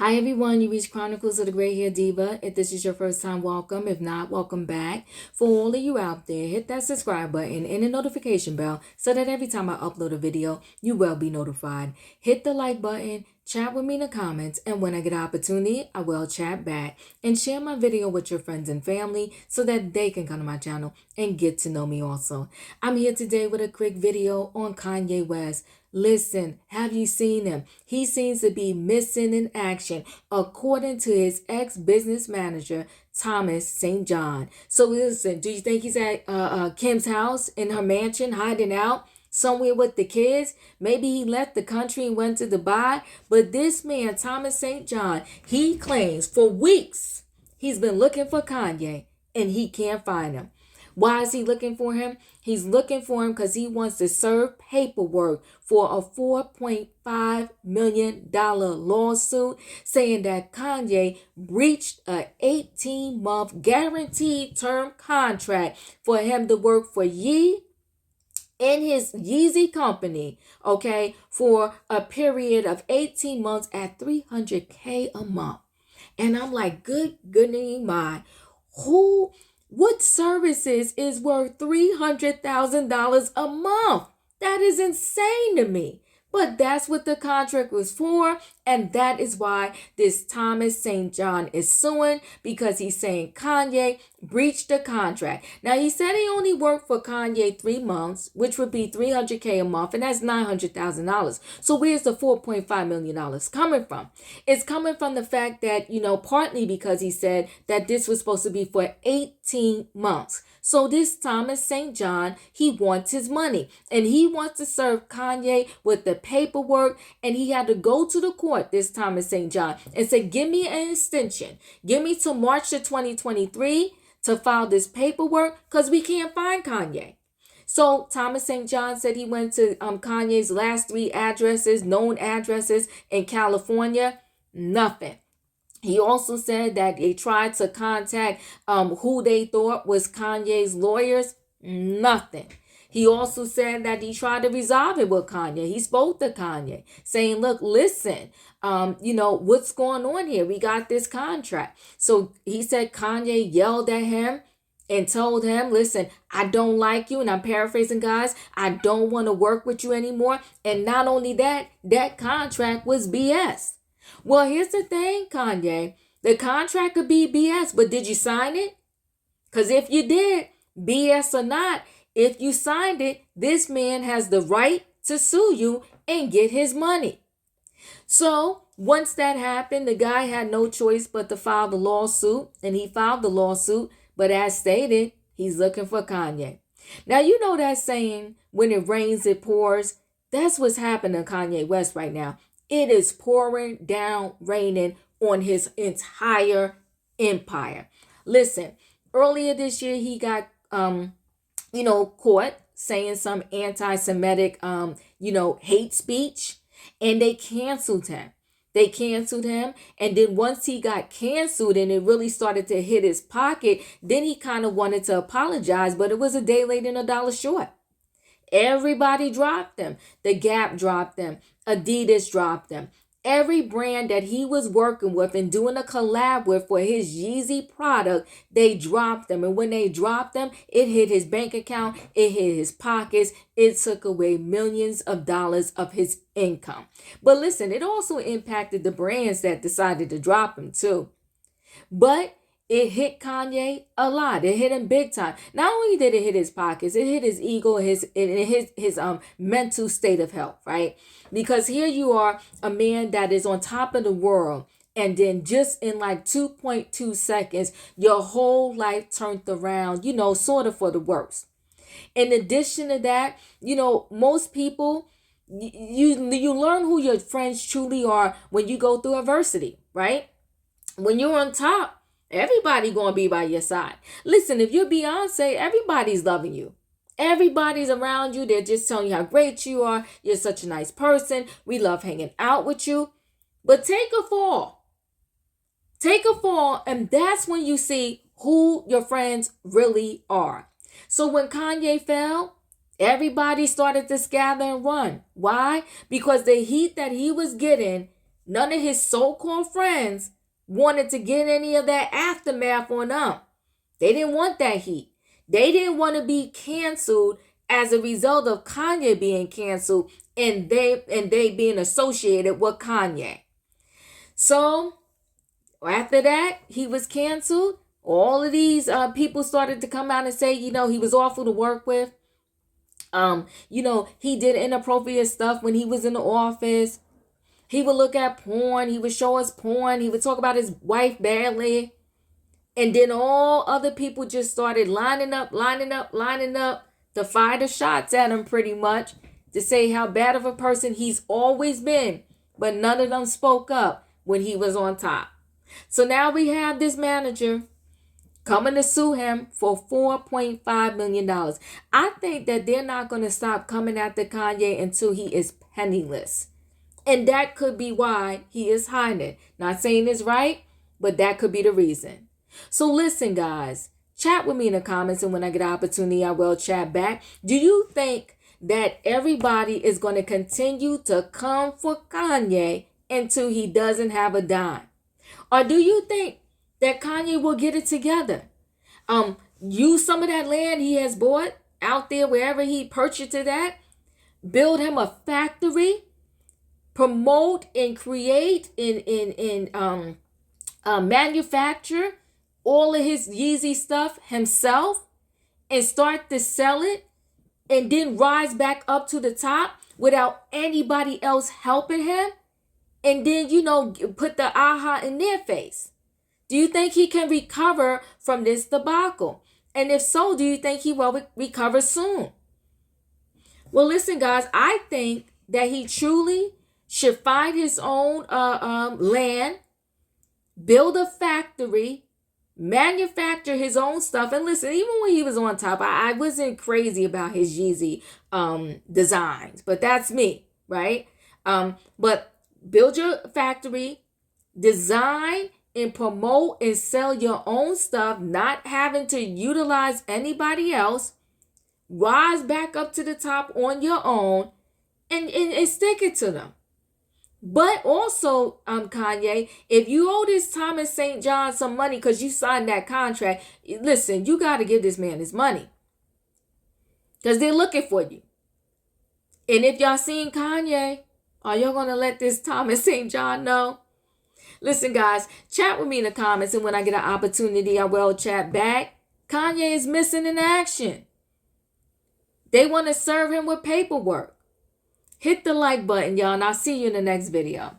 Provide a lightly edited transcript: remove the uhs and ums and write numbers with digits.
Hi everyone, you reach Chronicles of the Gray Hair Diva. If this is your first time, welcome. If not, welcome back. For all of you out there, hit that subscribe button and the notification bell so that every time I upload a video, you will be notified. Hit the like button, chat with me in the comments, and when I get an opportunity, I will chat back and share my video with your friends and family so that they can come to my channel and get to know me also. I'm here today with a quick video on Kanye West. Listen, have you seen him? He seems to be missing in action, according to his ex-business manager, Thomas St. John. So listen, do you think he's at Kim's house in her mansion, hiding out somewhere with the kids? Maybe he left the country and went to Dubai. But this man, Thomas St. John, he claims for weeks he's been looking for Kanye and he can't find him. Why is he looking for him? He's looking for him because he wants to serve paperwork for a $4.5 million lawsuit saying that Kanye breached an 18-month guaranteed term contract for him to work for Ye in his Yeezy company, okay, for a period of 18 months at $300K a month. And I'm like, goodness my, what services is worth $300,000 a month? That is insane to me. But that's what the contract was for, and that is why this Thomas St. John is suing, because he's saying Kanye breached the contract. Now, he said he only worked for Kanye 3 months, which would be $300K a month, and that's $900,000. So where's the $4.5 million coming from? It's coming from the fact that, partly because he said that this was supposed to be for 18 months. So this Thomas St. John, he wants his money, and he wants to serve Kanye with the paperwork, and he had to go to the court, this Thomas St. John, and say, give me an extension. Give me till March of 2023 to file this paperwork because we can't find Kanye. So Thomas St. John said he went to Kanye's last 3 addresses, known addresses in California. Nothing. He also said that they tried to contact who they thought was Kanye's lawyers. Nothing. He also said that he tried to resolve it with Kanye. He spoke to Kanye saying, look, listen, what's going on here? We got this contract. So he said Kanye yelled at him and told him, listen, I don't like you. And I'm paraphrasing, guys. I don't want to work with you anymore. And not only that, that contract was BS. Well, here's the thing, Kanye. The contract could be BS, but did you sign it? Because if you did, BS or not, if you signed it, this man has the right to sue you and get his money. So once that happened, the guy had no choice but to file the lawsuit, and he filed the lawsuit. But as stated, he's looking for Kanye. Now, you know that saying, when it rains, it pours. That's what's happening to Kanye West right now. It is pouring down, raining on his entire empire. Listen, earlier this year, he got, caught saying some anti-Semitic, hate speech, and they canceled him. And then once he got canceled and it really started to hit his pocket, then he kind of wanted to apologize, but it was a day late and a dollar short. Everybody dropped them. The Gap dropped them. Adidas dropped them. Every brand that he was working with and doing a collab with for his Yeezy product, they dropped them. And when they dropped them, it hit his bank account. It hit his pockets. It took away millions of dollars of his income. But listen, it also impacted the brands that decided to drop him too. But it hit Kanye a lot. It hit him big time. Not only did it hit his pockets, it hit his ego, his mental state of health, right? Because here you are, a man that is on top of the world, and then just in like 2.2 seconds, your whole life turned around, sort of for the worse. In addition to that, most people, you learn who your friends truly are when you go through adversity, right? When you're on top, everybody gonna be by your side. Listen, if you're Beyonce, everybody's loving you. Everybody's around you. They're just telling you how great you are. You're such a nice person. We love hanging out with you. But take a fall. And that's when you see who your friends really are. So when Kanye fell, everybody started to scatter and run. Why? Because the heat that he was getting none of his so-called friends wanted to get any of that aftermath on them. They didn't want that heat. They didn't want to be canceled as a result of Kanye being canceled and they being associated with Kanye. So after that, he was canceled. All of these people started to come out and say, he was awful to work with. He did inappropriate stuff when he was in the office. He would look at porn. He would show us porn. He would talk about his wife badly. And then all other people just started lining up to fire the shots at him pretty much, to say how bad of a person he's always been. But none of them spoke up when he was on top. So now we have this manager coming to sue him for $4.5 million. I think that they're not going to stop coming after Kanye until he is penniless. And that could be why he is hiding. Not saying it's right, but that could be the reason. So listen, guys, chat with me in the comments, and when I get an opportunity, I will chat back. Do you think that everybody is going to continue to come for Kanye until he doesn't have a dime? Or do you think that Kanye will get it together? Use some of that land he has bought out there, wherever he purchased it at, build him a factory, promote and create and manufacture all of his Yeezy stuff himself, and start to sell it, and then rise back up to the top without anybody else helping him, and then put the aha in their face? Do you think he can recover from this debacle? And if so, do you think he will recover soon? Well, listen, guys, I think that he truly should find his own land, build a factory, manufacture his own stuff. And listen, even when he was on top, I wasn't crazy about his Yeezy designs, but that's me, right? But build your factory, design and promote and sell your own stuff, not having to utilize anybody else. Rise back up to the top on your own, and stick it to them. But also, Kanye, if you owe this Thomas St. John some money because you signed that contract, listen, you got to give this man his money, because they're looking for you. And if y'all seen Kanye, are y'all going to let this Thomas St. John know? Listen, guys, chat with me in the comments, and when I get an opportunity, I will chat back. Kanye is missing in action. They want to serve him with paperwork. Hit the like button, y'all, and I'll see you in the next video.